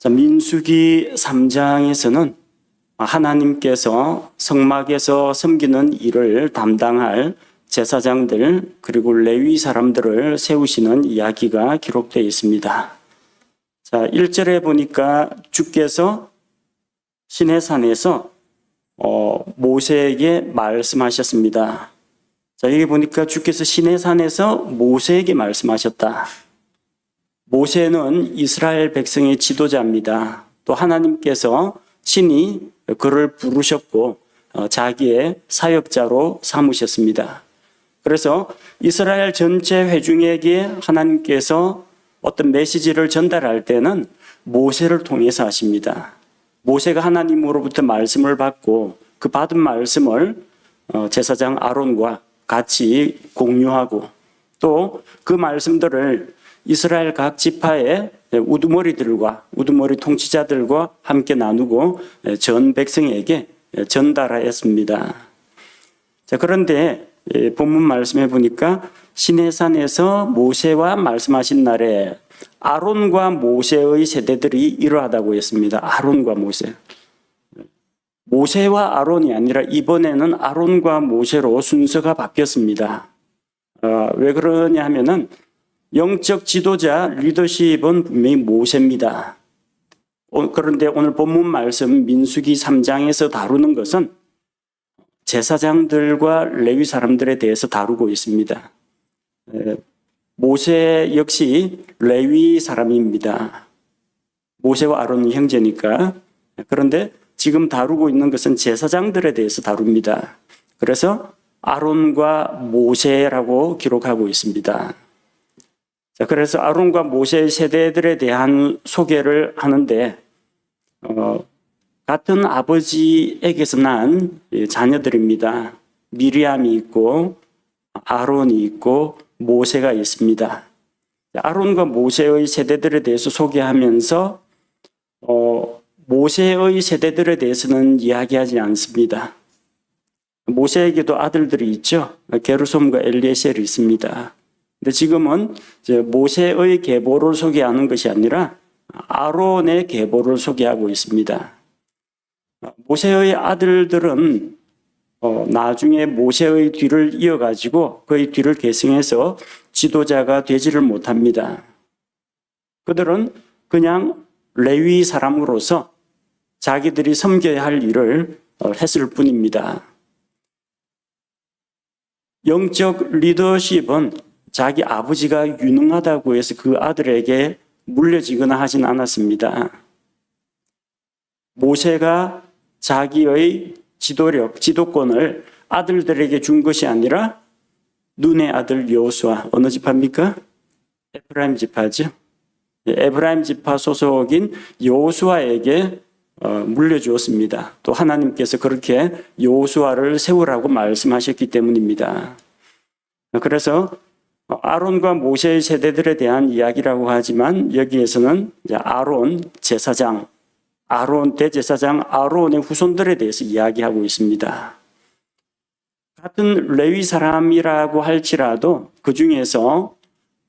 자, 민수기 3장에서는 하나님께서 성막에서 섬기는 일을 담당할 제사장들 그리고 레위 사람들을 세우시는 이야기가 기록되어 있습니다. 자, 1절에 보니까 주께서 시내산에서 모세에게 말씀하셨습니다. 자, 여기 보니까 주께서 시내산에서 모세에게 말씀하셨다. 모세는 이스라엘 백성의 지도자입니다. 또 하나님께서 친히 그를 부르셨고 자기의 사역자로 삼으셨습니다. 그래서 이스라엘 전체 회중에게 하나님께서 어떤 메시지를 전달할 때는 모세를 통해서 하십니다. 모세가 하나님으로부터 말씀을 받고 그 받은 말씀을 제사장 아론과 같이 공유하고 또 그 말씀들을 이스라엘 각 지파의 우두머리 통치자들과 함께 나누고 전 백성에게 전달하였습니다. 자, 그런데 본문 말씀에 보니까 시내산에서 모세와 말씀하신 날에 아론과 모세의 세대들이 이러하다고 했습니다. 아론과 모세. 모세와 아론이 아니라 이번에는 아론과 모세로 순서가 바뀌었습니다. 왜 그러냐 하면은 영적 지도자 리더십은 분명히 모세입니다. 그런데 오늘 본문 말씀 민수기 3장에서 다루는 것은 제사장들과 레위 사람들에 대해서 다루고 있습니다. 모세 역시 레위 사람입니다. 모세와 아론은 형제니까. 그런데 지금 다루고 있는 것은 제사장들에 대해서 다룹니다. 그래서 아론과 모세라고 기록하고 있습니다. 자, 그래서 아론과 모세의 세대들에 대한 소개를 하는데 같은 아버지에게서 난 자녀들입니다. 미리암이 있고 아론이 있고 모세가 있습니다. 아론과 모세의 세대들에 대해서 소개하면서 모세의 세대들에 대해서는 이야기하지 않습니다. 모세에게도 아들들이 있죠. 게르솜과 엘리에셀이 있습니다. 근데 지금은 모세의 계보를 소개하는 것이 아니라 아론의 계보를 소개하고 있습니다. 모세의 아들들은 나중에 모세의 뒤를 이어가지고 그의 뒤를 계승해서 지도자가 되지를 못합니다. 그들은 그냥 레위 사람으로서 자기들이 섬겨야 할 일을 했을 뿐입니다. 영적 리더십은 자기 아버지가 유능하다고 해서 그 아들에게 물려지거나 하진 않았습니다. 모세가 자기의 지도권을 아들들에게 준 것이 아니라 눈의 아들 여호수아, 어느 지파입니까? 에프라임 지파죠. 에프라임 지파 소속인 여호수아에게 물려주었습니다. 또 하나님께서 그렇게 여호수아를 세우라고 말씀하셨기 때문입니다. 그래서 아론과 모세의 세대들에 대한 이야기라고 하지만 여기에서는 아론 제사장, 아론 대제사장 아론의 후손들에 대해서 이야기하고 있습니다. 같은 레위 사람이라고 할지라도 그 중에서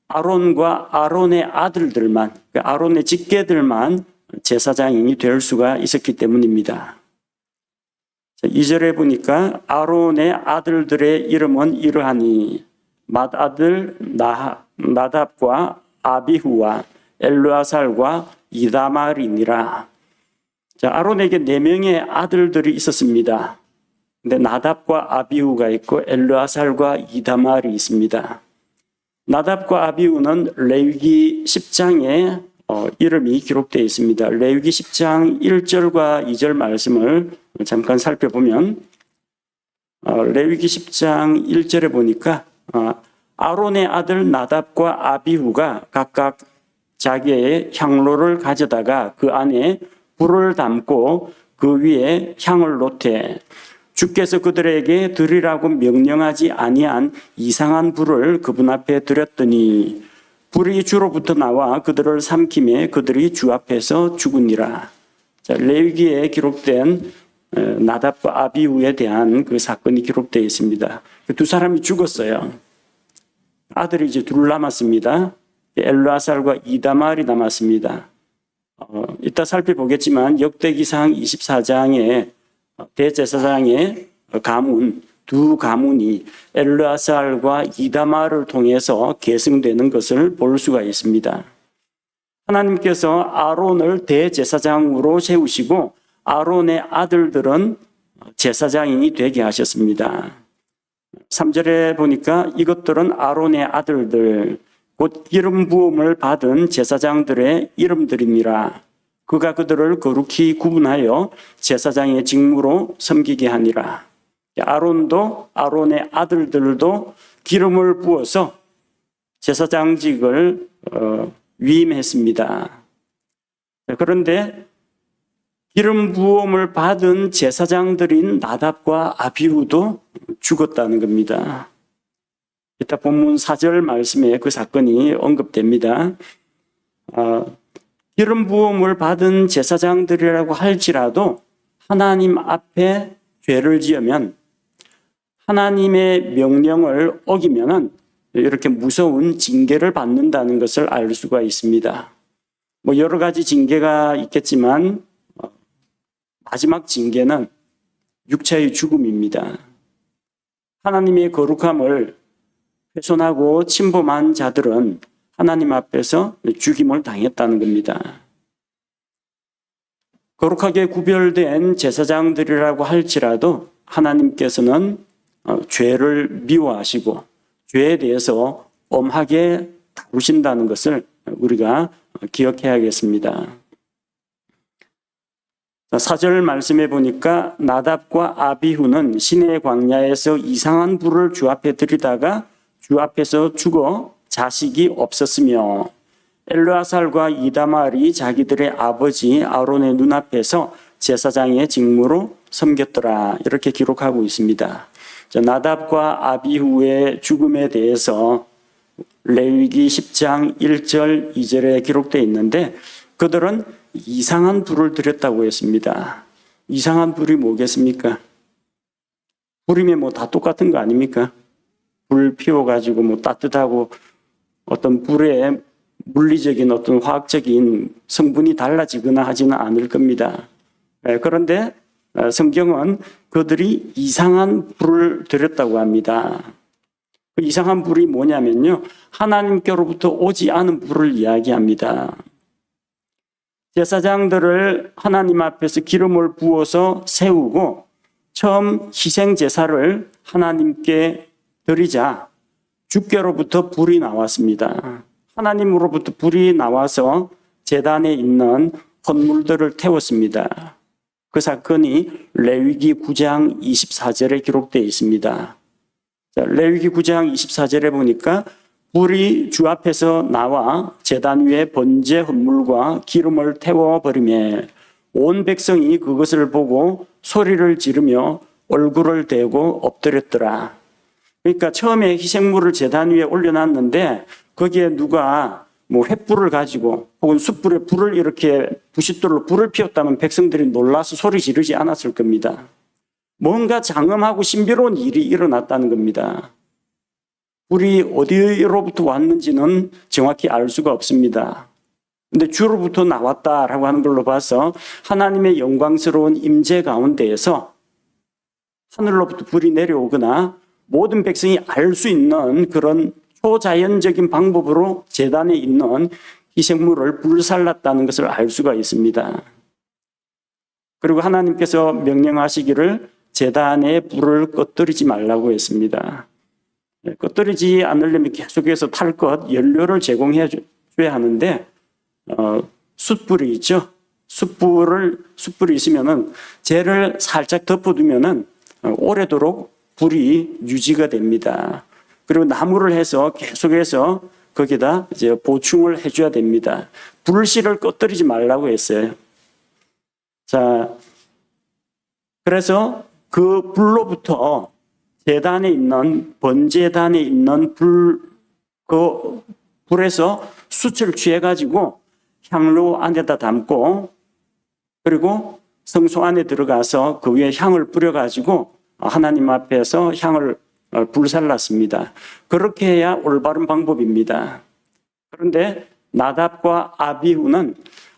아론과 아론의 아들들만, 아론의 직계들만 제사장이 될 수가 있었기 때문입니다. 2절에 보니까 아론의 아들들의 이름은 이러하니 맏아들 나답과 아비후와 엘르아살과 이다말이니라. 자, 아론에게 4명의 아들들이 있었습니다. 근데 나답과 아비후가 있고 엘르아살과 이다말이 있습니다. 나답과 아비후는 레위기 10장에 이름이 기록되어 있습니다. 레위기 10장 1절과 2절 말씀을 잠깐 살펴보면 레위기 10장 1절에 보니까 아론의 아들 나답과 아비후가 각각 자기의 향로를 가져다가 그 안에 불을 담고 그 위에 향을 놓되 주께서 그들에게 드리라고 명령하지 아니한 이상한 불을 그분 앞에 드렸더니 불이 주로부터 나와 그들을 삼키매 그들이 주 앞에서 죽으니라. 자, 레위기에 기록된 나답과 아비후에 대한 그 사건이 기록되어 있습니다. 두 사람이 죽었어요. 아들이 이제 둘 남았습니다. 엘르아살과 이다말이 남았습니다. 이따 살펴보겠지만 역대기상 24장의 대제사장의 가문, 두 가문이 엘르아살과 이다말을 통해서 계승되는 것을 볼 수가 있습니다. 하나님께서 아론을 대제사장으로 세우시고 아론의 아들들은 제사장이 되게 하셨습니다. 3절에 보니까 이것들은 아론의 아들들 곧 기름 부음을 받은 제사장들의 이름들이니라. 그가 그들을 거룩히 구분하여 제사장의 직무로 섬기게 하니라. 아론도 아론의 아들들도 기름을 부어서 제사장직을 위임했습니다. 그런데 기름 부음을 받은 제사장들인 나답과 아비후도 죽었다는 겁니다. 이따 본문 4절 말씀에 그 사건이 언급됩니다. 기름 부음을 받은 제사장들이라고 할지라도 하나님 앞에 죄를 지으면 하나님의 명령을 어기면은 이렇게 무서운 징계를 받는다는 것을 알 수가 있습니다. 뭐 여러 가지 징계가 있겠지만 마지막 징계는 육체의 죽음입니다. 하나님의 거룩함을 훼손하고 침범한 자들은 하나님 앞에서 죽임을 당했다는 겁니다. 거룩하게 구별된 제사장들이라고 할지라도 하나님께서는 죄를 미워하시고 죄에 대해서 엄하게 다루신다는 것을 우리가 기억해야겠습니다. 4절 말씀해 보니까 나답과 아비후는 시내 광야에서 이상한 불을 주 앞에 들이다가 주 앞에서 죽어 자식이 없었으며 엘르아살과 이다말이 자기들의 아버지 아론의 눈앞에서 제사장의 직무로 섬겼더라. 이렇게 기록하고 있습니다. 나답과 아비후의 죽음에 대해서 레위기 10장 1절 2절에 기록되어 있는데 그들은 이상한 불을 들였다고 했습니다. 이상한 불이 뭐겠습니까? 불이면 뭐 다 똑같은 거 아닙니까? 불 피워가지고 뭐 따뜻하고 어떤 불의 물리적인 어떤 화학적인 성분이 달라지거나 하지는 않을 겁니다. 그런데 성경은 그들이 이상한 불을 들였다고 합니다. 그 이상한 불이 뭐냐면요. 하나님께로부터 오지 않은 불을 이야기합니다. 제사장들을 하나님 앞에서 기름을 부어서 세우고 처음 희생 제사를 하나님께 드리자 주께로부터 불이 나왔습니다. 하나님으로부터 불이 나와서 제단에 있는 헌물들을 태웠습니다. 그 사건이 레위기 9장 24절에 기록되어 있습니다. 레위기 9장 24절에 보니까 불이 주 앞에서 나와 제단 위에 번제 헌물과 기름을 태워버리매 온 백성이 그것을 보고 소리를 지르며 얼굴을 대고 엎드렸더라. 그러니까 처음에 희생물을 제단 위에 올려놨는데 거기에 누가 뭐 횃불을 가지고 혹은 숯불에 불을 이렇게 부싯돌로 불을 피웠다면 백성들이 놀라서 소리 지르지 않았을 겁니다. 뭔가 장엄하고 신비로운 일이 일어났다는 겁니다. 불이 어디로부터 왔는지는 정확히 알 수가 없습니다. 근데 주로부터 나왔다라고 하는 걸로 봐서 하나님의 영광스러운 임재 가운데에서 하늘로부터 불이 내려오거나 모든 백성이 알 수 있는 그런 초자연적인 방법으로 제단에 있는 희생물을 불살랐다는 것을 알 수가 있습니다. 그리고 하나님께서 명령하시기를 제단에 불을 꺼뜨리지 말라고 했습니다. 꺼뜨리지 않으려면 계속해서 탈 것, 연료를 제공해 줘야 하는데 숯불이 있죠. 숯불이 있으면은 재를 살짝 덮어두면은 오래도록 불이 유지가 됩니다. 그리고 나무를 해서 계속해서 거기다 이제 보충을 해줘야 됩니다. 불씨를 꺼뜨리지 말라고 했어요. 자, 그래서 그 불로부터 제단에 있는 번제단에 있는 그 불에서 숯을 취해가지고 향로 안에다 담고 그리고 성소 안에 들어가서 그 위에 향을 뿌려가지고 하나님 앞에서 향을 불살랐습니다. 그렇게 해야 올바른 방법입니다. 그런데 나답과 아비후는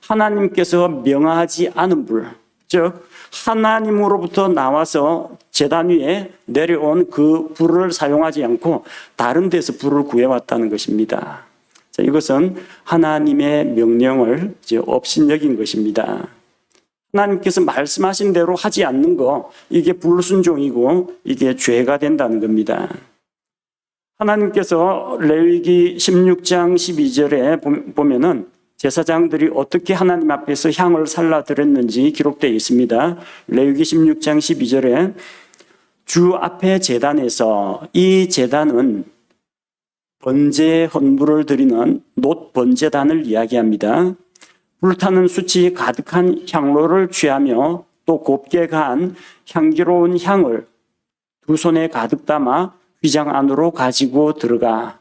하나님께서 명하지 않은 불, 즉 하나님으로부터 나와서 제단 위에 내려온 그 불을 사용하지 않고 다른 데서 불을 구해왔다는 것입니다. 자, 이것은 하나님의 명령을 업신여긴 것입니다. 하나님께서 말씀하신 대로 하지 않는 거, 이게 불순종이고 이게 죄가 된다는 겁니다. 하나님께서 레위기 16장 12절에 보면은 제사장들이 어떻게 하나님 앞에서 향을 살라드렸는지 기록되어 있습니다. 레위기 16장 12절에 주 앞에 제단에서, 이 제단은 번제 헌물을 드리는 놋 번제단을 이야기합니다. 불타는 숯이 가득한 향로를 취하며 또 곱게 간 향기로운 향을 두 손에 가득 담아 휘장 안으로 가지고 들어가.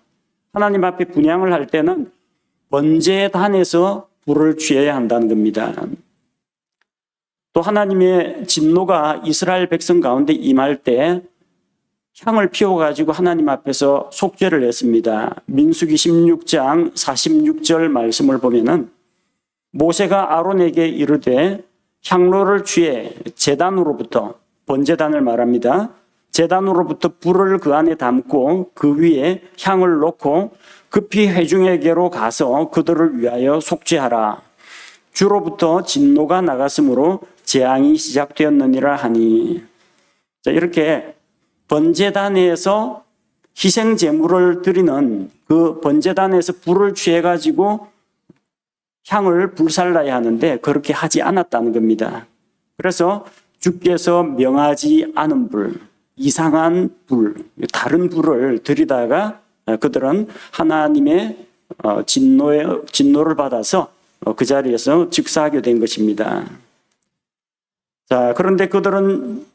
하나님 앞에 분향을 할 때는 번제단에서 불을 취해야 한다는 겁니다. 또 하나님의 진노가 이스라엘 백성 가운데 임할 때 향을 피워가지고 하나님 앞에서 속죄를 했습니다. 민수기 16장 46절 말씀을 보면은 모세가 아론에게 이르되 향로를 취해 제단으로부터, 번제단을 말합니다. 제단으로부터 불을 그 안에 담고 그 위에 향을 놓고 급히 회중에게로 가서 그들을 위하여 속죄하라. 주로부터 진노가 나갔으므로 재앙이 시작되었느니라 하니. 자, 이렇게 번제단에서 희생 제물을 드리는 그 번제단에서 불을 취해 가지고 향을 불살라야 하는데 그렇게 하지 않았다는 겁니다. 그래서 주께서 명하지 않은 불, 이상한 불, 다른 불을 드리다가 그들은 하나님의 진노를 받아서 그 자리에서 즉사하게 된 것입니다. 자, 그런데 그들은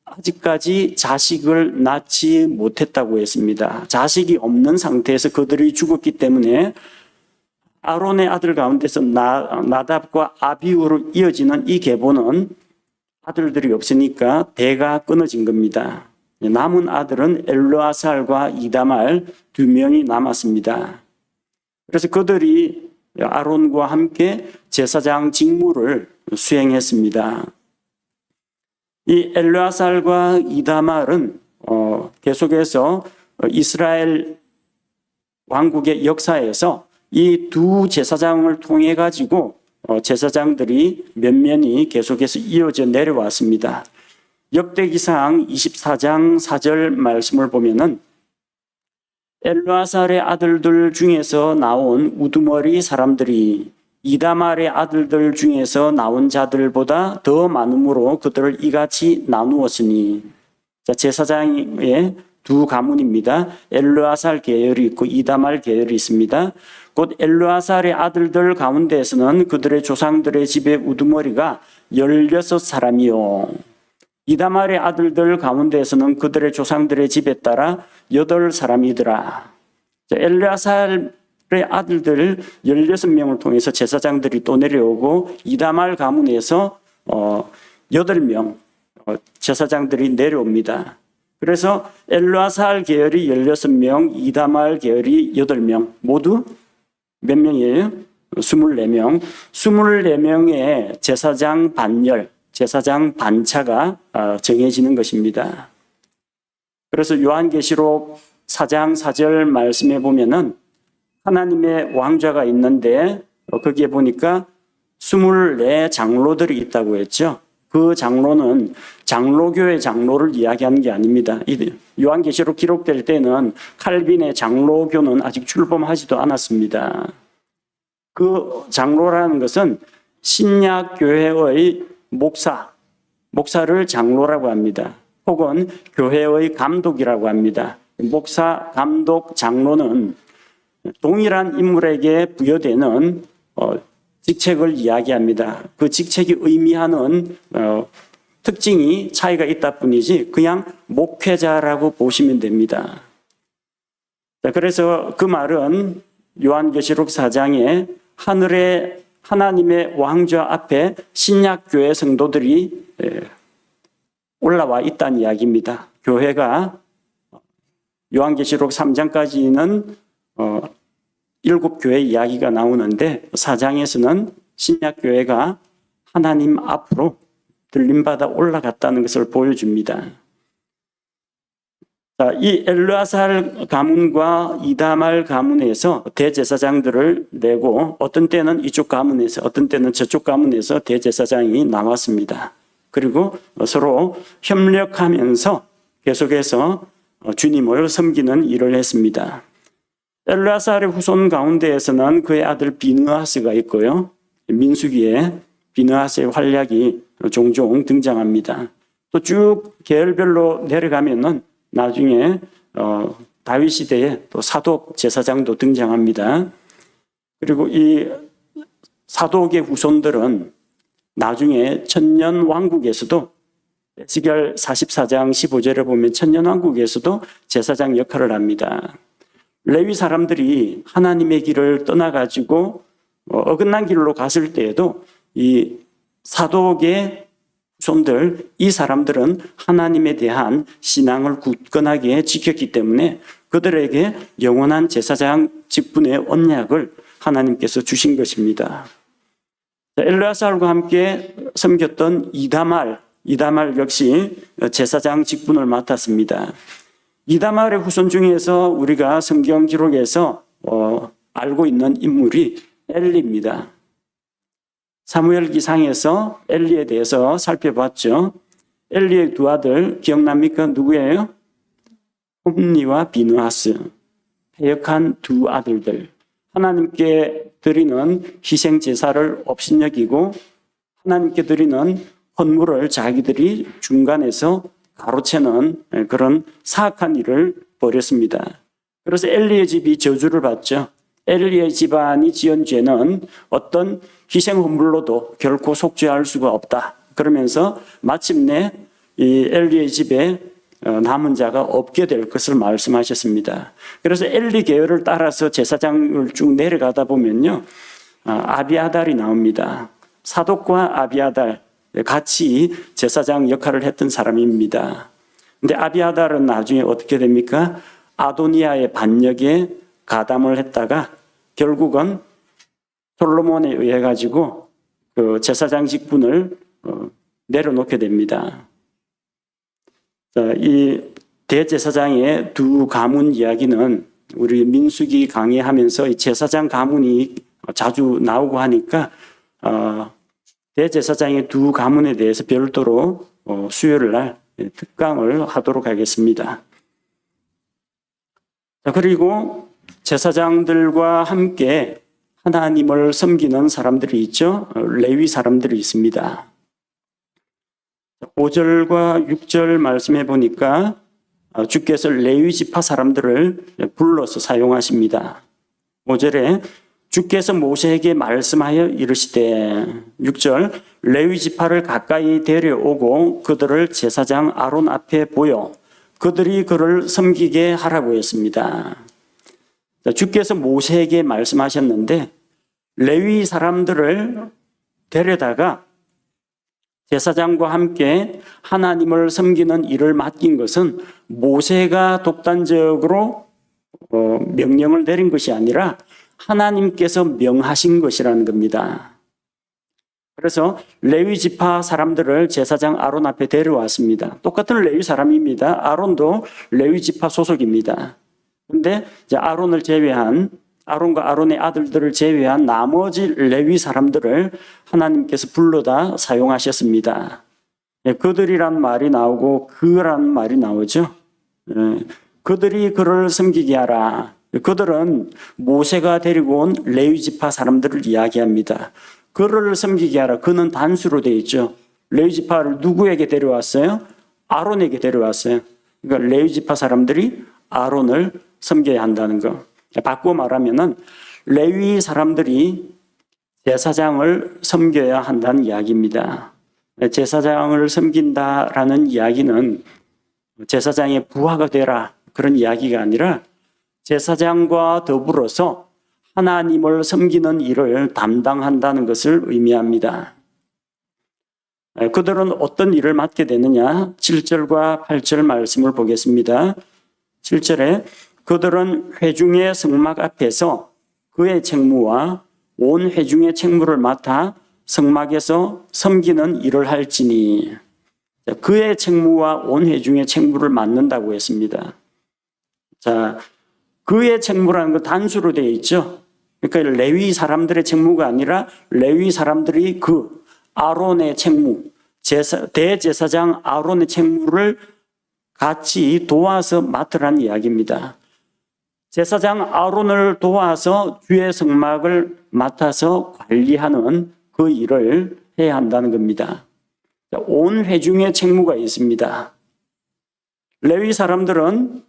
아직까지 자식을 낳지 못했다고 했습니다. 자식이 없는 상태에서 그들이 죽었기 때문에 아론의 아들 가운데서 나답과 아비후로 이어지는 이 계보는 아들들이 없으니까 대가 끊어진 겁니다. 남은 아들은 엘르아살과 이다말 두 명이 남았습니다. 그래서 그들이 아론과 함께 제사장 직무를 수행했습니다. 이 엘르아살과 이다말은 계속해서 이스라엘 왕국의 역사에서 이 두 제사장을 통해 가지고 제사장들이 면면이 계속해서 이어져 내려왔습니다. 역대기상 24장 4절 말씀을 보면은 엘르아살의 아들들 중에서 나온 우두머리 사람들이 이다말의 아들들 중에서 나온 자들보다 더 많으므로 그들을 이같이 나누었으니. 자, 제사장의 두 가문입니다. 엘르아살 계열이 있고 이다말 계열이 있습니다. 곧 엘르아살의 아들들 가운데에서는 그들의 조상들의 집의 우두머리가 16사람이요. 이다말의 아들들 가운데에서는 그들의 조상들의 집에 따라 8사람이더라. 엘르아살의 아들들 16명을 통해서 제사장들이 또 내려오고 이다말 가문에서 8명 제사장들이 내려옵니다. 그래서 엘르아살 계열이 16명, 이다말 계열이 8명, 모두 몇 명이에요? 24명. 24명의 제사장 반열, 제사장 반차가 정해지는 것입니다. 그래서 요한계시록 4장 4절 말씀에 보면은 하나님의 왕좌가 있는데 거기에 보니까 24 장로들이 있다고 했죠. 그 장로는 장로교의 장로를 이야기하는 게 아닙니다. 요한계시록 기록될 때는 칼빈의 장로교는 아직 출범하지도 않았습니다. 그 장로라는 것은 신약교회의 목사를 장로라고 합니다. 혹은 교회의 감독이라고 합니다. 목사, 감독, 장로는 동일한 인물에게 부여되는 직책을 이야기합니다. 그 직책이 의미하는 특징이 차이가 있다 뿐이지 그냥 목회자라고 보시면 됩니다. 그래서 그 말은 요한계시록 4장에 하늘의 하나님의 왕좌 앞에 신약교회 성도들이 올라와 있다는 이야기입니다. 교회가 요한계시록 3장까지는 7교회 이야기가 나오는데 4장에서는 신약교회가 하나님 앞으로 들림받아 올라갔다는 것을 보여줍니다. 자, 이 엘르아살 가문과 이다말 가문에서 대제사장들을 내고 어떤 때는 이쪽 가문에서 어떤 때는 저쪽 가문에서 대제사장이 나왔습니다. 그리고 서로 협력하면서 계속해서 주님을 섬기는 일을 했습니다. 엘르아살의 후손 가운데에서는 그의 아들 비느하스가 있고요. 민수기에 비느하스의 활약이 종종 등장합니다. 또 쭉 계열별로 내려가면은 나중에 다윗 시대에 또 사독 제사장도 등장합니다. 그리고 이 사독의 후손들은 나중에 천년왕국에서도 에스겔 44장 15절에 보면 천년왕국에서도 제사장 역할을 합니다. 레위 사람들이 하나님의 길을 떠나가지고 어긋난 길로 갔을 때에도 이 사독의 후손들, 이 사람들은 하나님에 대한 신앙을 굳건하게 지켰기 때문에 그들에게 영원한 제사장 직분의 언약을 하나님께서 주신 것입니다. 엘르아살과 함께 섬겼던 이다말 역시 제사장 직분을 맡았습니다. 이다말의 후손 중에서 우리가 성경 기록에서 알고 있는 인물이 엘리입니다. 사무엘기상에서 엘리에 대해서 살펴봤죠. 엘리의 두 아들 기억납니까? 누구예요? 홈니와 비느하스. 패역한 두 아들들. 하나님께 드리는 희생 제사를 업신여기고 하나님께 드리는 헌물을 자기들이 중간에서 가로채는 그런 사악한 일을 벌였습니다. 그래서 엘리의 집이 저주를 받죠. 엘리의 집안이 지은 죄는 어떤 희생 헌물로도 결코 속죄할 수가 없다. 그러면서 마침내 이 엘리의 집에 남은 자가 없게 될 것을 말씀하셨습니다. 그래서 엘리 계열을 따라서 제사장을 쭉 내려가다 보면요, 아비아달이 나옵니다. 사독과 아비아달 같이 제사장 역할을 했던 사람입니다. 근데 아비아달은 나중에 어떻게 됩니까? 아도니아의 반역에 가담을 했다가 결국은 솔로몬에 의해 가지고 그 제사장 직분을 내려놓게 됩니다. 이 대제사장의 두 가문 이야기는 우리 민수기 강의하면서 이 제사장 가문이 자주 나오고 하니까 대제사장의 두 가문에 대해서 별도로 수요일 날 특강을 하도록 하겠습니다. 그리고 제사장들과 함께 하나님을 섬기는 사람들이 있죠. 레위 사람들이 있습니다. 5절과 6절 말씀해 보니까 주께서 레위 지파 사람들을 불러서 사용하십니다. 5절에 주께서 모세에게 말씀하여 이르시되 6절 레위 지파를 가까이 데려오고 그들을 제사장 아론 앞에 보여 그들이 그를 섬기게 하라고 했습니다. 주께서 모세에게 말씀하셨는데 레위 사람들을 데려다가 제사장과 함께 하나님을 섬기는 일을 맡긴 것은 모세가 독단적으로 명령을 내린 것이 아니라 하나님께서 명하신 것이라는 겁니다. 그래서 레위 지파 사람들을 제사장 아론 앞에 데려왔습니다. 똑같은 레위 사람입니다. 아론도 레위 지파 소속입니다. 그런데 이제 아론과 아론의 아들들을 제외한 나머지 레위 사람들을 하나님께서 불러다 사용하셨습니다. 그들이란 말이 나오고 그란 말이 나오죠. 그들이 그를 섬기게 하라. 그들은 모세가 데리고 온 레위 지파 사람들을 이야기합니다. 그를 섬기게 하라. 그는 단수로 되어 있죠. 레위 지파를 누구에게 데려왔어요? 아론에게 데려왔어요. 그러니까 레위 지파 사람들이 아론을 섬겨야 한다는 거. 바꾸어 말하면은 레위 사람들이 제사장을 섬겨야 한다는 이야기입니다. 제사장을 섬긴다라는 이야기는 제사장의 부하가 되라 그런 이야기가 아니라 제사장과 더불어서 하나님을 섬기는 일을 담당한다는 것을 의미합니다. 그들은 어떤 일을 맡게 되느냐? 7절과 8절 말씀을 보겠습니다. 7절에 그들은 회중의 성막 앞에서 그의 책무와 온 회중의 책무를 맡아 성막에서 섬기는 일을 할지니. 그의 책무와 온 회중의 책무를 맡는다고 했습니다. 자, 그의 책무라는 건 단수로 되어 있죠. 그러니까 레위 사람들의 책무가 아니라 레위 사람들이 그 아론의 책무, 대제사장 아론의 책무를 같이 도와서 맡으라는 이야기입니다. 제사장 아론을 도와서 주의 성막을 맡아서 관리하는 그 일을 해야 한다는 겁니다. 온 회중의 책무가 있습니다. 레위 사람들은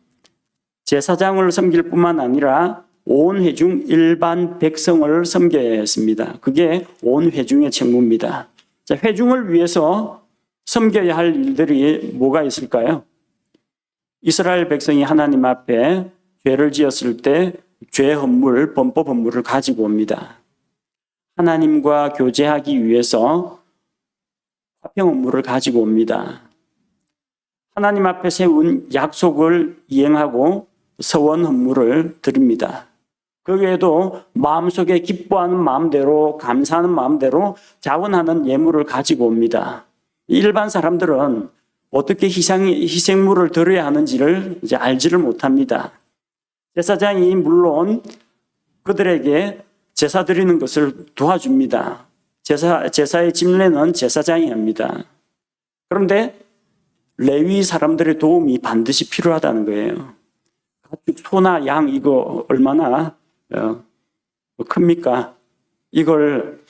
제사장을 섬길 뿐만 아니라 온 회중 일반 백성을 섬겨야 했습니다. 그게 온 회중의 책무입니다. 자, 회중을 위해서 섬겨야 할 일들이 뭐가 있을까요? 이스라엘 백성이 하나님 앞에 죄를 지었을 때 죄 헌물, 범법 헌물을 가지고 옵니다. 하나님과 교제하기 위해서 화평 헌물을 가지고 옵니다. 하나님 앞에 세운 약속을 이행하고 서원 헌물을 드립니다. 그 외에도 마음속에 기뻐하는 마음대로, 감사하는 마음대로 자원하는 예물을 가지고 옵니다. 일반 사람들은 어떻게 희생물을 드려야 하는지를 이제 알지를 못합니다. 제사장이 물론 그들에게 제사 드리는 것을 도와줍니다. 제사의 집례는 제사장이 합니다. 그런데 레위 사람들의 도움이 반드시 필요하다는 거예요. 가축 소나 양 이거 얼마나 큽니까? 이걸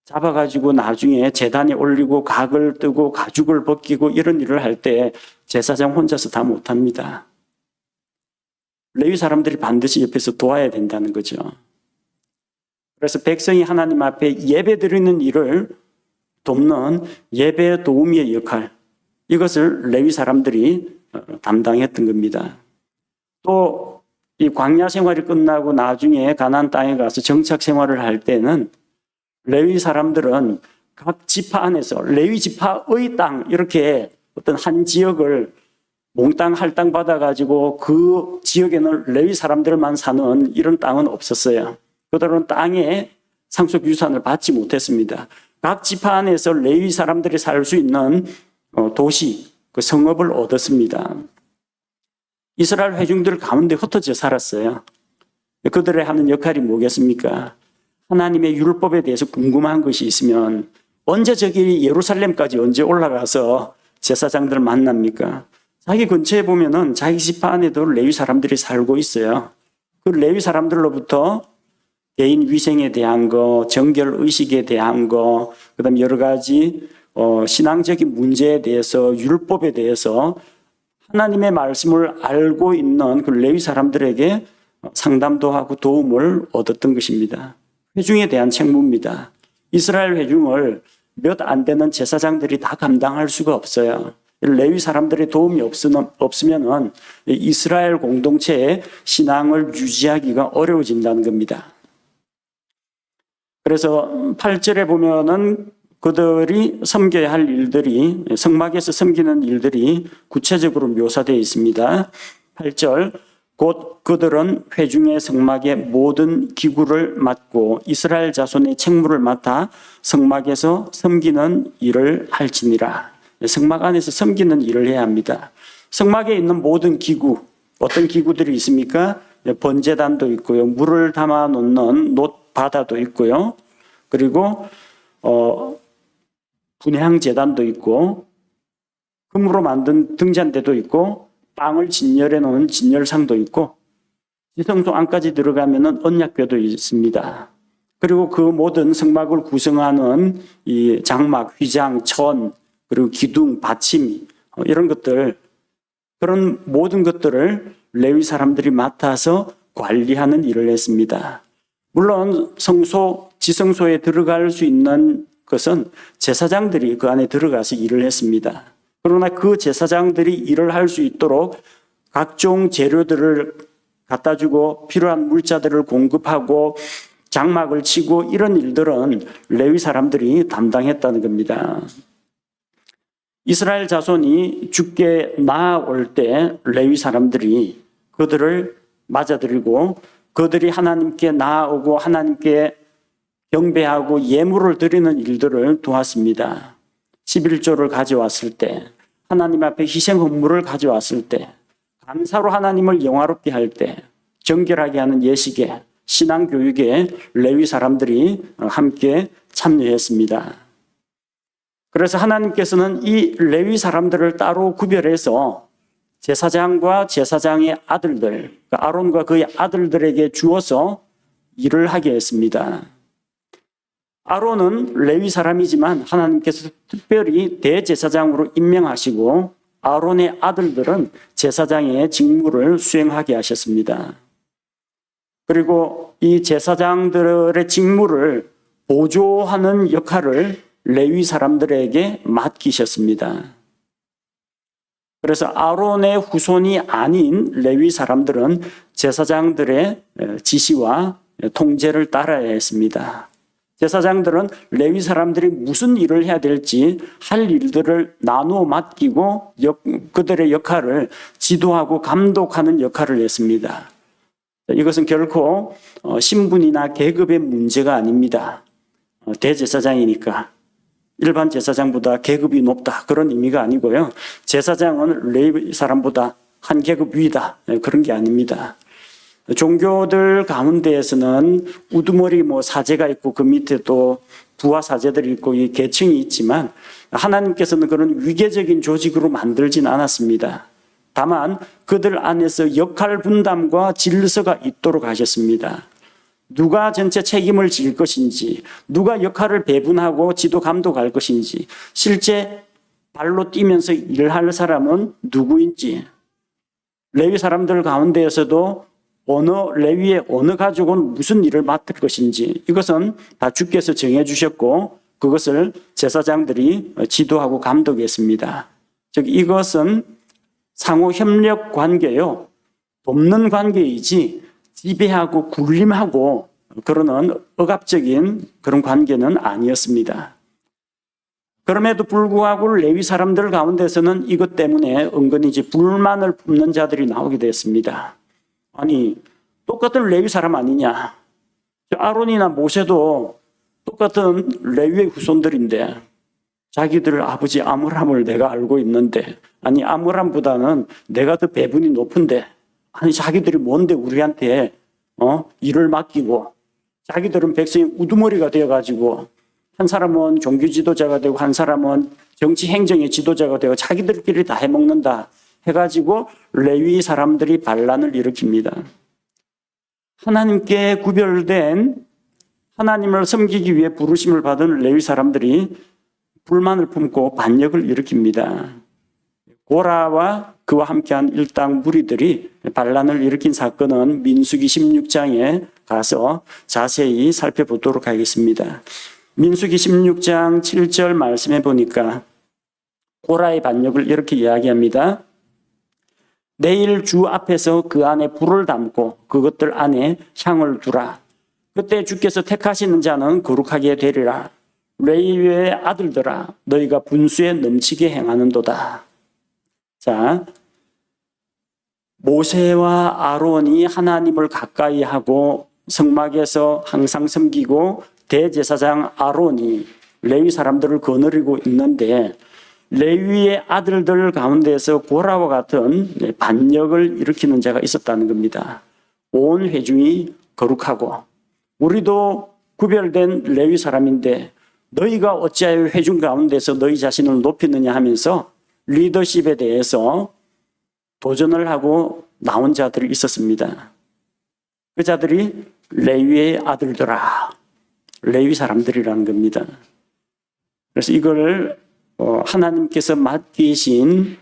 잡아가지고 나중에 제단에 올리고 각을 뜨고 가죽을 벗기고 이런 일을 할 때 제사장 혼자서 다 못합니다. 레위 사람들이 반드시 옆에서 도와야 된다는 거죠. 그래서 백성이 하나님 앞에 예배 드리는 일을 돕는 예배 도우미의 역할, 이것을 레위 사람들이 담당했던 겁니다. 또 이 광야 생활이 끝나고 나중에 가나안 땅에 가서 정착 생활을 할 때는 레위 사람들은 각 지파 안에서 레위 지파의 땅, 이렇게 어떤 한 지역을 몽땅 할당 받아가지고 그 지역에는 레위 사람들만 사는 이런 땅은 없었어요. 그들은 땅에 상속 유산을 받지 못했습니다. 각 지파 안에서 레위 사람들이 살 수 있는 도시, 그 성읍을 얻었습니다. 이스라엘 회중들 가운데 흩어져 살았어요. 그들의 하는 역할이 뭐겠습니까? 하나님의 율법에 대해서 궁금한 것이 있으면 언제 저기 예루살렘까지 언제 올라가서 제사장들 만납니까? 자기 근처에 보면은 자기 지파 안에도 레위 사람들이 살고 있어요. 그 레위 사람들로부터 개인 위생에 대한 거, 정결 의식에 대한 거, 그다음 여러 가지 신앙적인 문제에 대해서, 율법에 대해서 하나님의 말씀을 알고 있는 그 레위 사람들에게 상담도 하고 도움을 얻었던 것입니다. 회중에 대한 책무입니다. 이스라엘 회중을 몇 안 되는 제사장들이 다 감당할 수가 없어요. 레위 사람들의 도움이 없으면 이스라엘 공동체의 신앙을 유지하기가 어려워진다는 겁니다. 그래서 8절에 보면은 그들이 섬겨야 할 일들이, 성막에서 섬기는 일들이 구체적으로 묘사되어 있습니다. 8절, 곧 그들은 회중의 성막의 모든 기구를 맡고 이스라엘 자손의 책무를 맡아 성막에서 섬기는 일을 할지니라. 성막 안에서 섬기는 일을 해야 합니다. 성막에 있는 모든 기구, 어떤 기구들이 있습니까? 번제단도 있고요. 물을 담아 놓는 놋바다도 있고요. 그리고 분향 제단도 있고, 금으로 만든 등잔대도 있고, 빵을 진열해 놓은 진열상도 있고, 지성소 안까지 들어가면은 언약궤도 있습니다. 그리고 그 모든 성막을 구성하는 이 장막, 휘장, 천, 그리고 기둥, 받침, 이런 것들, 그런 모든 것들을 레위 사람들이 맡아서 관리하는 일을 했습니다. 물론 성소, 지성소에 들어갈 수 있는 것은 제사장들이 그 안에 들어가서 일을 했습니다. 그러나 그 제사장들이 일을 할 수 있도록 각종 재료들을 갖다 주고 필요한 물자들을 공급하고 장막을 치고 이런 일들은 레위 사람들이 담당했다는 겁니다. 이스라엘 자손이 죽게 나아올 때 레위 사람들이 그들을 맞아들이고 그들이 하나님께 나아오고 하나님께 경배하고 예물을 드리는 일들을 도왔습니다. 11조를 가져왔을 때, 하나님 앞에 희생 헌물을 가져왔을 때, 감사로 하나님을 영화롭게 할 때, 정결하게 하는 예식에, 신앙교육에 레위 사람들이 함께 참여했습니다. 그래서 하나님께서는 이 레위 사람들을 따로 구별해서 제사장과 제사장의 아들들, 아론과 그의 아들들에게 주어서 일을 하게 했습니다. 아론은 레위 사람이지만 하나님께서 특별히 대제사장으로 임명하시고 아론의 아들들은 제사장의 직무를 수행하게 하셨습니다. 그리고 이 제사장들의 직무를 보조하는 역할을 레위 사람들에게 맡기셨습니다. 그래서 아론의 후손이 아닌 레위 사람들은 제사장들의 지시와 통제를 따라야 했습니다. 제사장들은 레위 사람들이 무슨 일을 해야 될지 할 일들을 나누어 맡기고 그들의 역할을 지도하고 감독하는 역할을 했습니다. 이것은 결코 신분이나 계급의 문제가 아닙니다. 대제사장이니까 일반 제사장보다 계급이 높다 그런 의미가 아니고요. 제사장은 레위 사람보다 한 계급 위다 그런 게 아닙니다. 종교들 가운데에서는 우두머리 사제가 있고 그 밑에 또 부하 사제들이 있고 이 계층이 있지만 하나님께서는 그런 위계적인 조직으로 만들진 않았습니다. 다만 그들 안에서 역할 분담과 질서가 있도록 하셨습니다. 누가 전체 책임을 질 것인지, 누가 역할을 배분하고 지도 감독할 것인지, 실제 발로 뛰면서 일할 사람은 누구인지, 레위 사람들 가운데에서도 레위의 어느 가족은 무슨 일을 맡을 것인지 이것은 다 주께서 정해 주셨고 그것을 제사장들이 지도하고 감독했습니다. 즉 이것은 상호 협력 관계요. 돕는 관계이지 지배하고 군림하고 그러는 억압적인 그런 관계는 아니었습니다. 그럼에도 불구하고 레위 사람들 가운데서는 이것 때문에 은근히 불만을 품는 자들이 나오게 됐습니다. 아니, 똑같은 레위 사람 아니냐? 아론이나 모세도 똑같은 레위의 후손들인데 자기들 아버지 아므람을 내가 알고 있는데 아니 아므람보다는 내가 더 배분이 높은데 아니 자기들이 뭔데 우리한테 일을 맡기고 자기들은 백성의 우두머리가 되어가지고 한 사람은 종교 지도자가 되고 한 사람은 정치 행정의 지도자가 되고 자기들끼리 다 해먹는다 해가지고 레위 사람들이 반란을 일으킵니다. 하나님께 구별된 하나님을 섬기기 위해 부르심을 받은 레위 사람들이 불만을 품고 반역을 일으킵니다. 고라와 그와 함께한 일당 무리들이 반란을 일으킨 사건은 민수기 16장에 가서 자세히 살펴보도록 하겠습니다. 민수기 16장 7절 말씀해 보니까 고라의 반역을 이렇게 이야기합니다. 내일 주 앞에서 그 안에 불을 담고 그것들 안에 향을 두라. 그때 주께서 택하시는 자는 거룩하게 되리라. 레위의 아들들아 너희가 분수에 넘치게 행하는도다. 자, 모세와 아론이 하나님을 가까이 하고 성막에서 항상 섬기고 대제사장 아론이 레위 사람들을 거느리고 있는데 레위의 아들들 가운데서 고라와 같은 반역을 일으키는 자가 있었다는 겁니다. 온 회중이 거룩하고 우리도 구별된 레위 사람인데 너희가 어찌하여 회중 가운데서 너희 자신을 높이느냐 하면서 리더십에 대해서 도전을 하고 나온 자들이 있었습니다. 그 자들이 레위의 아들들아, 레위 사람들이라는 겁니다. 그래서 이걸 하나님께서 맡기신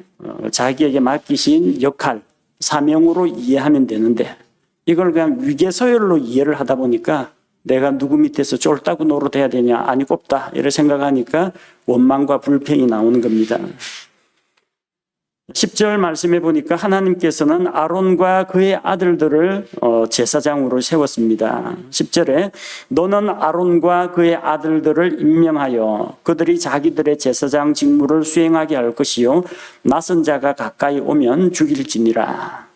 자기에게 맡기신 역할, 사명으로 이해하면 되는데 이걸 그냥 위계서열로 이해를 하다 보니까 내가 누구 밑에서 쫄따구 노릇해야 되냐, 아니 꼽다 이렇게 생각하니까 원망과 불평이 나오는 겁니다. 10절 말씀해 보니까 하나님께서는 아론과 그의 아들들을 제사장으로 세웠습니다. 10절에 너는 아론과 그의 아들들을 임명하여 그들이 자기들의 제사장 직무를 수행하게 할 것이요 낯선 자가 가까이 오면 죽일지니라.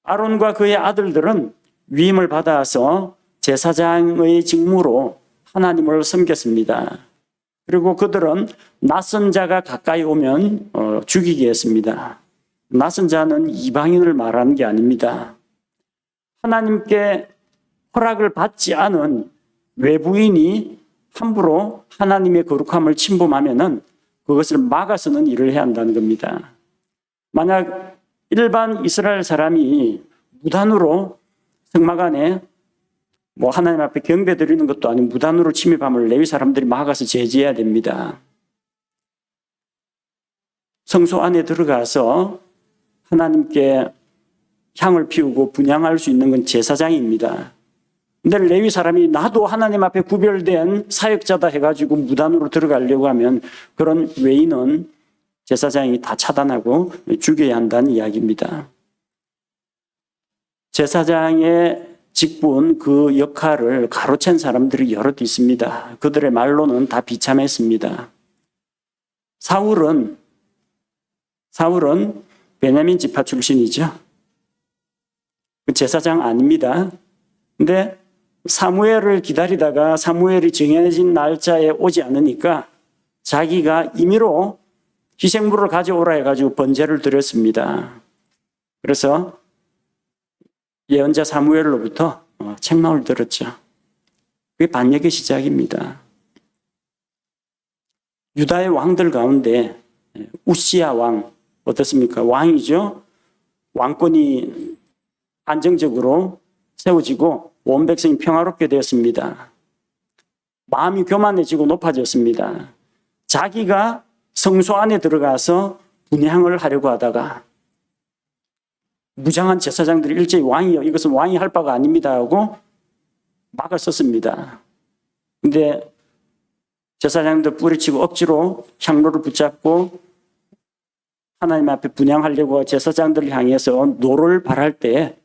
아론과 그의 아들들은 위임을 받아서 제사장의 직무로 하나님을 섬겼습니다. 그리고 그들은 낯선 자가 가까이 오면 죽이게 했습니다. 낯선 자는 이방인을 말하는 게 아닙니다. 하나님께 허락을 받지 않은 외부인이 함부로 하나님의 거룩함을 침범하면은 그것을 막아서는 일을 해야 한다는 겁니다. 만약 일반 이스라엘 사람이 무단으로 성막 안에 하나님 앞에 경배 드리는 것도 아니고 무단으로 침입하면 레위 사람들이 막아서 제지해야 됩니다. 성소 안에 들어가서 하나님께 향을 피우고 분향할 수 있는 건 제사장입니다. 근데 레위 사람이 나도 하나님 앞에 구별된 사역자다 해가지고 무단으로 들어가려고 하면 그런 외인은 제사장이 다 차단하고 죽여야 한다는 이야기입니다. 제사장의 직분, 그 역할을 가로챈 사람들이 여럿 있습니다. 그들의 말로는 다 비참했습니다. 사울은 베냐민 지파 출신이죠. 그 제사장 아닙니다. 근데 사무엘을 기다리다가 사무엘이 정해진 날짜에 오지 않으니까 자기가 임의로 희생물을 가져오라 해가지고 번제를 드렸습니다. 그래서 예언자 사무엘로부터 책망을 들었죠. 그게 반역의 시작입니다. 유다의 왕들 가운데 우시야 왕 어떻습니까? 왕이죠. 왕권이 안정적으로 세워지고 온 백성이 평화롭게 되었습니다. 마음이 교만해지고 높아졌습니다. 자기가 성소 안에 들어가서 분향을 하려고 하다가 무장한 제사장들이 일제히 왕이요, 이것은 왕이 할 바가 아닙니다 하고 막았었습니다. 근데 제사장들 뿌리치고 억지로 향로를 붙잡고 하나님 앞에 분향하려고 제사장들을 향해서 노를 발할 때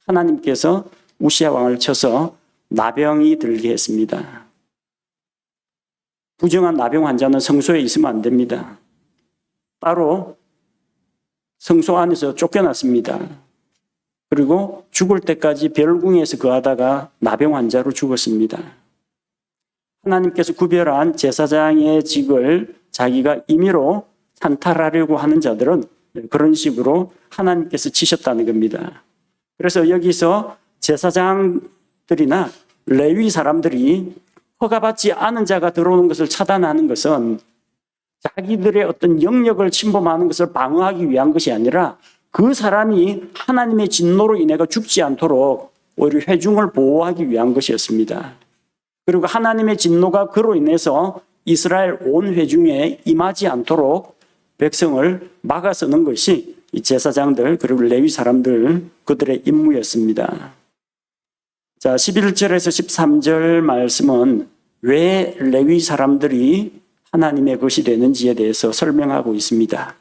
하나님께서 우시야 왕을 쳐서 나병이 들게 했습니다. 부정한 나병 환자는 성소에 있으면 안 됩니다. 따로 성소 안에서 쫓겨났습니다. 그리고 죽을 때까지 별궁에서 거하다가 나병 환자로 죽었습니다. 하나님께서 구별한 제사장의 직을 자기가 임의로 찬탈하려고 하는 자들은 그런 식으로 하나님께서 치셨다는 겁니다. 그래서 여기서 제사장들이나 레위 사람들이 허가받지 않은 자가 들어오는 것을 차단하는 것은 자기들의 어떤 영역을 침범하는 것을 방어하기 위한 것이 아니라 그 사람이 하나님의 진노로 인해서 죽지 않도록 오히려 회중을 보호하기 위한 것이었습니다. 그리고 하나님의 진노가 그로 인해서 이스라엘 온 회중에 임하지 않도록 백성을 막아서는 것이 이 제사장들 그리고 레위 사람들 그들의 임무였습니다. 자, 11절에서 13절 말씀은 왜 레위 사람들이 하나님의 것이 되는지에 대해서 설명하고 있습니다.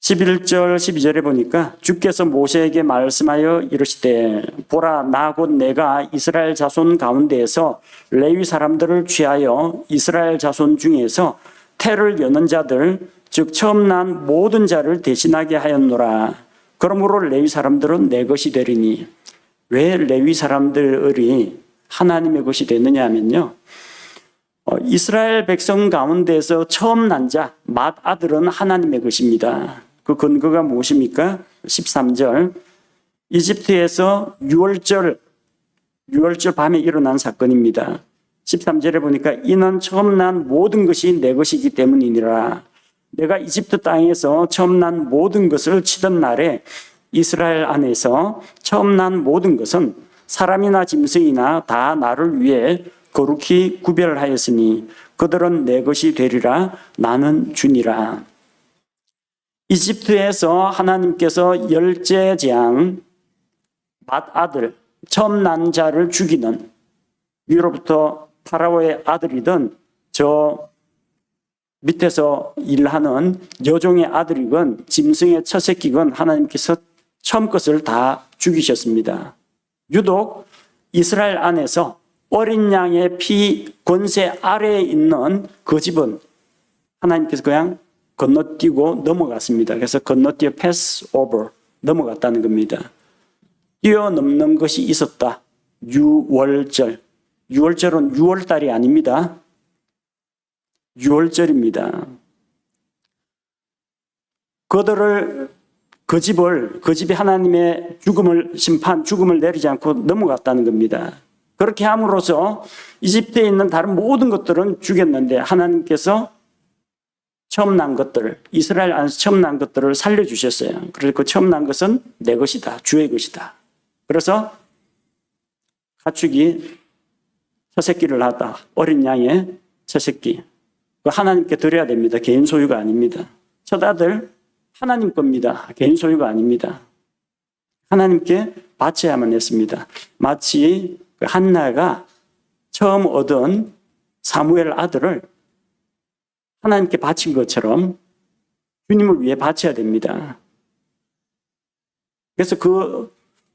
11절 12절에 보니까 주께서 모세에게 말씀하여 이르시되 보라 나 곧 내가 이스라엘 자손 가운데에서 레위 사람들을 취하여 이스라엘 자손 중에서 태를 여는 자들 즉 처음 난 모든 자를 대신하게 하였노라. 그러므로 레위 사람들은 내 것이 되리니. 왜 레위 사람들이 하나님의 것이 되느냐 하면요, 이스라엘 백성 가운데서 처음 난 자 맏아들은 하나님의 것입니다. 그 근거가 무엇입니까? 13절 이집트에서 6월절 밤에 일어난 사건입니다. 13절에 보니까 이는 처음 난 모든 것이 내 것이기 때문이니라. 내가 이집트 땅에서 처음 난 모든 것을 치던 날에 이스라엘 안에서 처음 난 모든 것은 사람이나 짐승이나 다 나를 위해 거룩히 구별하였으니 그들은 내 것이 되리라. 나는 주니라. 이집트에서 하나님께서 열제장 맏아들 처음 난 자를 죽이는, 위로부터 파라오의 아들이든 저 밑에서 일하는 여종의 아들이건 짐승의 첫 새끼건 하나님께서 처음 것을 다 죽이셨습니다. 유독 이스라엘 안에서 어린 양의 피 권세 아래에 있는 그 집은 하나님께서 그냥 건너뛰고 넘어갔습니다. 그래서 건너뛰어 pass over, 넘어갔다는 겁니다. 뛰어넘는 것이 있었다. 유월절. 유월절은 6월달이 아닙니다. 유월절입니다. 그 집에 하나님의 죽음을 내리지 않고 넘어갔다는 겁니다. 그렇게 함으로써 이집트에 있는 다른 모든 것들은 죽였는데 하나님께서 처음 난 것들, 이스라엘 안에서 처음 난 것들을 살려주셨어요. 그래서 그 처음 난 것은 내 것이다. 주의 것이다. 그래서 가축이 처새끼를 낳았다. 어린 양의 처새끼. 그 하나님께 드려야 됩니다. 개인 소유가 아닙니다. 첫 아들 하나님 겁니다. 개인 소유가 아닙니다. 하나님께 바쳐야만 했습니다. 마치 그 한나가 처음 얻은 사무엘 아들을 하나님께 바친 것처럼 주님을 위해 바쳐야 됩니다. 그래서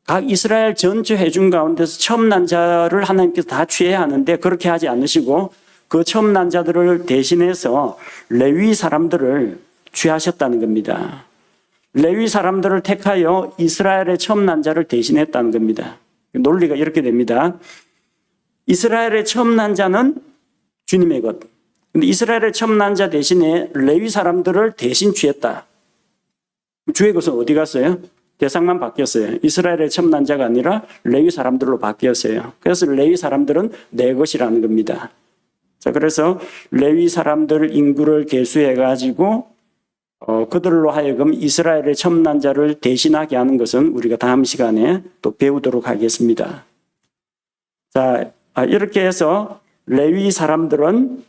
각 이스라엘 전체 회중 가운데서 처음 난 자를 하나님께서 다 취해야 하는데 그렇게 하지 않으시고 그 처음 난 자들을 대신해서 레위 사람들을 취하셨다는 겁니다. 레위 사람들을 택하여 이스라엘의 처음 난 자를 대신했다는 겁니다. 논리가 이렇게 됩니다. 이스라엘의 처음 난 자는 주님의 것. 근데 이스라엘의 처음 난 자 대신에 레위 사람들을 대신 취했다. 주의 것은 어디 갔어요? 대상만 바뀌었어요. 이스라엘의 처음 난 자가 아니라 레위 사람들로 바뀌었어요. 그래서 레위 사람들은 내 것이라는 겁니다. 자, 그래서 레위 사람들 인구를 계수해가지고 그들로 하여금 이스라엘의 처음 난 자를 대신하게 하는 것은 우리가 다음 시간에 또 배우도록 하겠습니다. 자, 이렇게 해서 레위 사람들은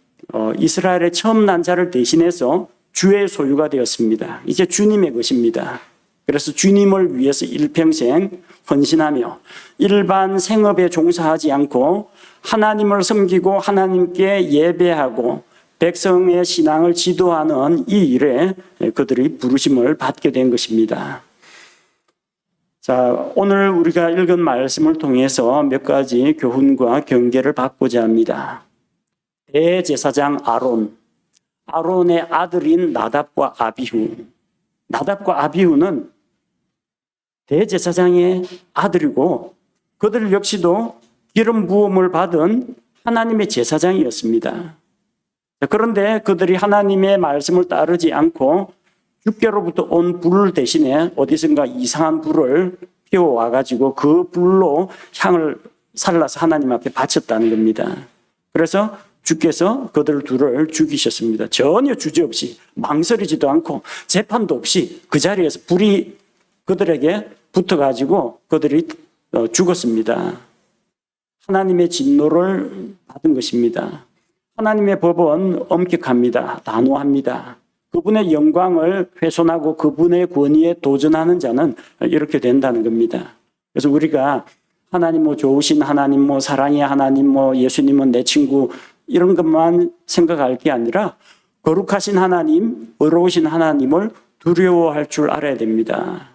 이스라엘의 처음 난 자를 대신해서 주의 소유가 되었습니다. 이제 주님의 것입니다. 그래서 주님을 위해서 일평생 헌신하며 일반 생업에 종사하지 않고 하나님을 섬기고 하나님께 예배하고 백성의 신앙을 지도하는 이 일에 그들이 부르심을 받게 된 것입니다. 자, 오늘 우리가 읽은 말씀을 통해서 몇 가지 교훈과 경계를 받고자 합니다. 대제사장 아론의 아들인 나답과 아비후. 나답과 아비후는 대제사장의 아들이고 그들 역시도 기름 부음을 받은 하나님의 제사장이었습니다. 그런데 그들이 하나님의 말씀을 따르지 않고 주께로부터 온 불 대신에 어디선가 이상한 불을 피워와가지고 그 불로 향을 살라서 하나님 앞에 바쳤다는 겁니다. 그래서 주께서 그들 둘을 죽이셨습니다. 전혀 주저없이 망설이지도 않고 재판도 없이 그 자리에서 불이 그들에게 붙어가지고 그들이 죽었습니다. 하나님의 진노를 받은 것입니다. 하나님의 법은 엄격합니다. 단호합니다. 그분의 영광을 훼손하고 그분의 권위에 도전하는 자는 이렇게 된다는 겁니다. 그래서 우리가 하나님 좋으신 하나님 사랑의 하나님 예수님은 내 친구 이런 것만 생각할 게 아니라 거룩하신 하나님, 의로우신 하나님을 두려워할 줄 알아야 됩니다.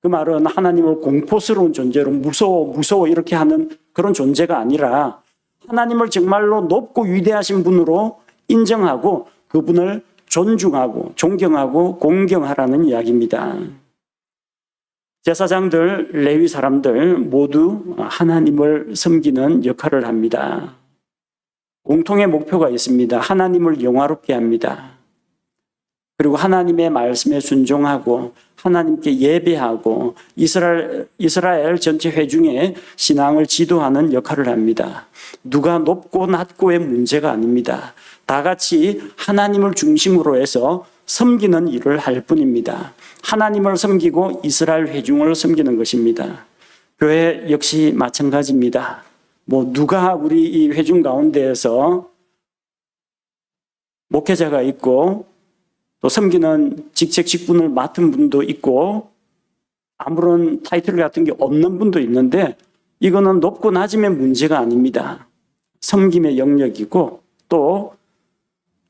그 말은 하나님을 공포스러운 존재로 무서워 이렇게 하는 그런 존재가 아니라 하나님을 정말로 높고 위대하신 분으로 인정하고 그분을 존중하고 존경하고 공경하라는 이야기입니다. 제사장들, 레위 사람들 모두 하나님을 섬기는 역할을 합니다. 공통의 목표가 있습니다. 하나님을 영화롭게 합니다. 그리고 하나님의 말씀에 순종하고 하나님께 예배하고 이스라엘 전체 회중의 신앙을 지도하는 역할을 합니다. 누가 높고 낮고의 문제가 아닙니다. 다 같이 하나님을 중심으로 해서 섬기는 일을 할 뿐입니다. 하나님을 섬기고 이스라엘 회중을 섬기는 것입니다. 교회 역시 마찬가지입니다. 누가 우리 이 회중 가운데에서 목회자가 있고 또 섬기는 직책 직분을 맡은 분도 있고 아무런 타이틀 같은 게 없는 분도 있는데 이거는 높고 낮음의 문제가 아닙니다. 섬김의 영역이고 또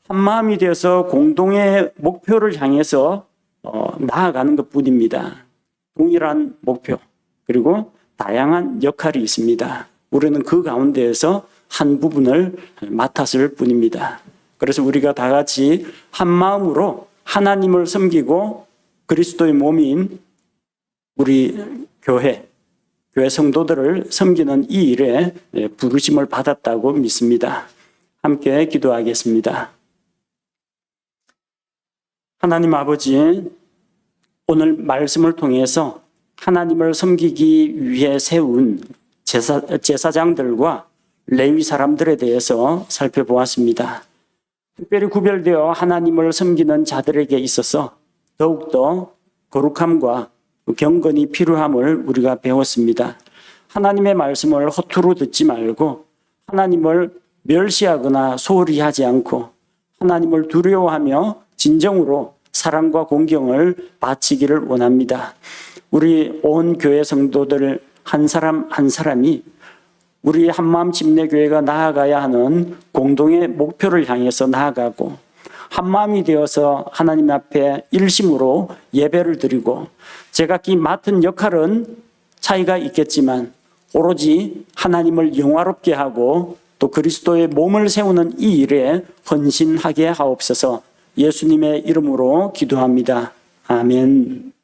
한마음이 되어서 공동의 목표를 향해서 나아가는 것뿐입니다. 동일한 목표 그리고 다양한 역할이 있습니다. 우리는 그 가운데에서 한 부분을 맡았을 뿐입니다. 그래서 우리가 다 같이 한 마음으로 하나님을 섬기고 그리스도의 몸인 우리 교회, 교회 성도들을 섬기는 이 일에 부르심을 받았다고 믿습니다. 함께 기도하겠습니다. 하나님 아버지, 오늘 말씀을 통해서 하나님을 섬기기 위해 세운 제사장들과 레위 사람들에 대해서 살펴보았습니다. 특별히 구별되어 하나님을 섬기는 자들에게 있어서 더욱더 거룩함과 경건이 필요함을 우리가 배웠습니다. 하나님의 말씀을 허투루 듣지 말고 하나님을 멸시하거나 소홀히 하지 않고 하나님을 두려워하며 진정으로 사랑과 공경을 바치기를 원합니다. 우리 온 교회 성도들 한 사람 한 사람이 우리 한마음 침례교회가 나아가야 하는 공동의 목표를 향해서 나아가고 한마음이 되어서 하나님 앞에 일심으로 예배를 드리고 제각기 맡은 역할은 차이가 있겠지만 오로지 하나님을 영화롭게 하고 또 그리스도의 몸을 세우는 이 일에 헌신하게 하옵소서. 예수님의 이름으로 기도합니다. 아멘.